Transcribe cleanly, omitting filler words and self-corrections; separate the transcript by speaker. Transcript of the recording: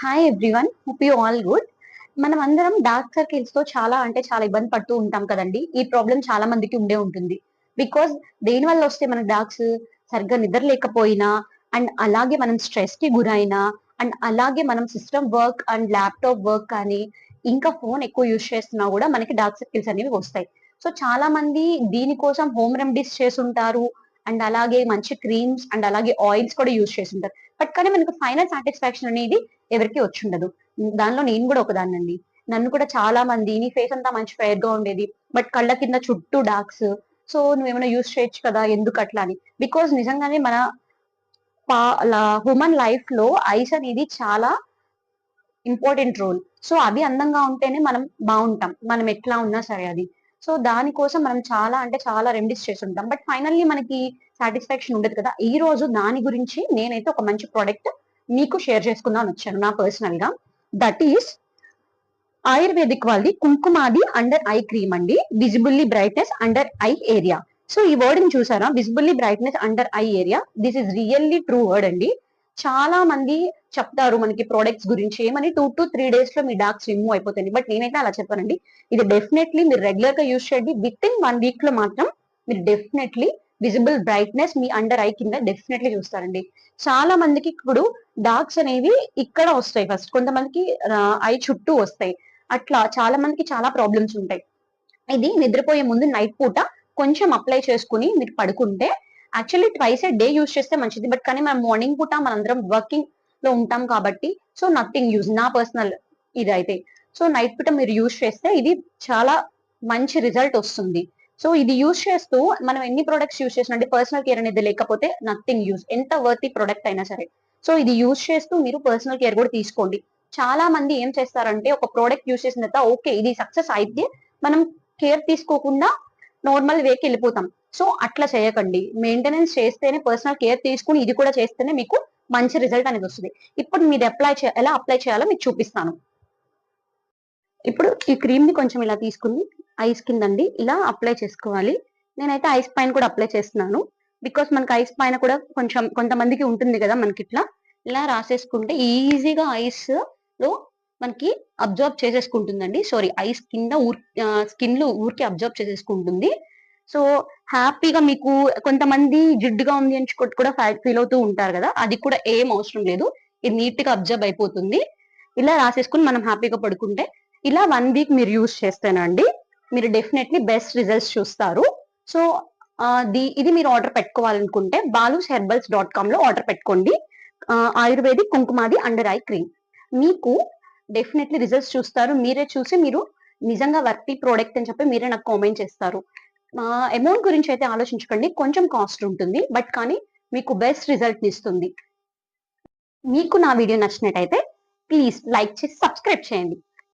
Speaker 1: Hi everyone, hope you all good. మనం అందరం dark circles తో చాలా అంటే చాలా ఇబ్బంది పడుతూ ఉంటాం కదండి. ఈ ప్రాబ్లం చాలా మందికి ఉండే ఉంటుంది. బికాస్ దేని వల్ల వస్తే మన డార్క్స్ సరిగ్గా నిద్ర లేకపోయినా, అండ్ అలాగే మనం స్ట్రెస్ కి గురైనా, అండ్ అలాగే మనం system work and laptop work కానీ ఇంకా ఫోన్ ఎక్కువ యూజ్ చేస్తున్నా కూడా మనకి డార్క్ సర్కిల్స్ అనేవి వస్తాయి. సో చాలా మంది దీనికోసం హోమ్ రెమెడీస్ చేసుంటారు. అండ్ అలాగే మంచి క్రీమ్స్ అండ్ అలాగే ఆయిల్స్ కూడా యూజ్ చేస్తుంటారు. బట్ కానీ మనకు ఫైనల్ సాటిస్ఫాక్షన్ అనేది ఎవరికీ వచ్చుండదు. దానిలో నేను కూడా ఒకదాన్నండి. నన్ను కూడా చాలా మంది నీ ఫేస్ అంతా మంచి ఫెయిర్ గా ఉండేది. బట్ కళ్ళ కింద చుట్టూ డార్క్స్. సో నువ్వేమైనా యూజ్ చేయొచ్చు కదా ఎందుకు అట్లా అని. బికాజ్ నిజంగానే మన హ్యూమన్ లైఫ్ లో ఐస్ అనేది చాలా ఇంపార్టెంట్ రోల్. సో అది అందంగా ఉంటేనే మనం బాగుంటాం. మనం ఎట్లా ఉన్నా సరే అది. సో దానికోసం మనం చాలా అంటే చాలా రెమెడీస్ చేస్తుంటాం. బట్ ఫైనల్లీ మనకి సాటిస్ఫాక్షన్ ఉండదు కదా. ఈ రోజు దాని గురించి నేనైతే ఒక మంచి ప్రోడక్ట్ మీకు షేర్ చేసుకుందాం వచ్చాను నా పర్సనల్ గా. దట్ ఈస్ ఆయుర్వేదిక్ వాళ్ళది కుంకుమాది అండర్ ఐ క్రీమ్ అండి. Visibly brightness under eye area. So ఈ వర్డ్ ని చూసారా, visibly brightness under eye area. This is really true word అండి. చాలా మంది చెప్తారు మనకి ప్రొడక్ట్స్ గురించి ఏమని 2 to 3 days లో మీ డార్క్స్ రిమూవ్ అయిపోతుంది. బట్ నేనైతే అలా చెప్పానండి. ఇది డెఫినెట్లీ మీరు రెగ్యులర్ గా యూజ్ చేయండి. విత్ ఇన్ 1 week లో మాత్రం మీరు డెఫినెట్లీ విజిబుల్ బ్రైట్నెస్ మీ అండర్ ఐ కింద డెఫినెట్లీ చూస్తారండి. చాలా మందికి ఇప్పుడు డార్క్స్ అనేవి ఇక్కడ వస్తాయి. ఫస్ట్ కొంతమందికి ఐ చుట్టూ వస్తాయి. అట్లా చాలా మందికి చాలా ప్రాబ్లమ్స్ ఉంటాయి. ఇది నిద్రపోయే ముందు నైట్ పూట కొంచెం అప్లై చేసుకుని మీరు పడుకుంటే యాక్చువల్లీ ట్వైస్ ఏ డే యూజ్ చేస్తే మంచిది. బట్ కానీ మనం మార్నింగ్ పూట మనందరం వర్కింగ్ లో ఉంటాం కాబట్టి సో నథింగ్ యూజ్ నా పర్సనల్ ఇదైతే. సో నైట్ పూట మీరు యూజ్ చేస్తే ఇది చాలా మంచి రిజల్ట్ వస్తుంది. సో ఇది యూజ్ చేస్తూ మనం ఎన్ని ప్రొడక్ట్స్ యూజ్ చేసినా అంటే పర్సనల్ కేర్ అనేది లేకపోతే నథింగ్ యూజ్, ఎంత వర్తీ ప్రొడక్ట్ అయినా సరే. సో ఇది యూజ్ చేస్తూ మీరు పర్సనల్ కేర్ కూడా తీసుకోండి. చాలా మంది ఏం చేస్తారంటే ఒక ప్రోడక్ట్ యూజ్ చేసిన తర్వాత ఓకే ఇది సక్సెస్ అయితే మనం కేర్ తీసుకోకుండా నార్మల్ వేకి వెళ్ళిపోతాం. సో అట్లా చేయకండి. మెయింటెనెన్స్ చేస్తేనే, పర్సనల్ కేర్ తీసుకుని ఇది కూడా చేస్తేనే మీకు మంచి రిజల్ట్ అనేది వస్తుంది. ఇప్పుడు మీరు ఎలా అప్లై చేయాలో మీకు చూపిస్తాను. ఇప్పుడు ఈ క్రీమ్ ని కొంచెం ఇలా తీసుకుని ఐస్ కిందండి ఇలా అప్లై చేసుకోవాలి. నేనైతే ఐస్ పైన కూడా అప్లై చేస్తున్నాను. బికాస్ మనకి ఐస్ పైన కూడా కొంచెం కొంతమందికి ఉంటుంది కదా, మనకి ఇట్లా ఇలా రాసేసుకుంటే ఈజీగా ఐస్ లో మనకి అబ్జర్వ్ చేసేసుకుంటుందండి. సారీ, ఐస్ కింద స్కిన్ లో ఊరికి అబ్జర్వ్ చేసేసుకుంటుంది. సో హ్యాపీగా మీకు కొంతమంది జిడ్డుగా ఉంది అని కూడా ఫీల్ అవుతూ ఉంటారు కదా, అది కూడా ఏం అవసరం లేదు. ఇది నీట్ గా అబ్జర్వ్ అయిపోతుంది. ఇలా రాసేసుకుని మనం హ్యాపీగా పడుకుంటే ఇలా 1 week మీరు యూజ్ చేస్తేనండి మీరు డెఫినెట్లీ బెస్ట్ రిజల్ట్స్ చూస్తారు. సో ఇది మీరు ఆర్డర్ పెట్టుకోవాలనుకుంటే balooshherbals.com లో ఆర్డర్ పెట్టుకోండి. Ayurvedic Kumkumadi under ice cream. మీకు డెఫినెట్లీ రిజల్ట్స్ చూస్తారు. మీరే చూసి మీరు నిజంగా వర్తి ప్రోడక్ట్ అని చెప్పి మీరే నాకు కామెంట్ చేస్తారు. అమౌంట్ గురించి అయితే ఆలోచించకండి, కొంచెం కాస్ట్ ఉంటుంది. బట్ కానీ మీకు బెస్ట్ రిజల్ట్ ఇస్తుంది. మీకు నా వీడియో నచ్చినట్టయితే ప్లీజ్ లైక్ చేసి సబ్స్క్రైబ్ చేయండి.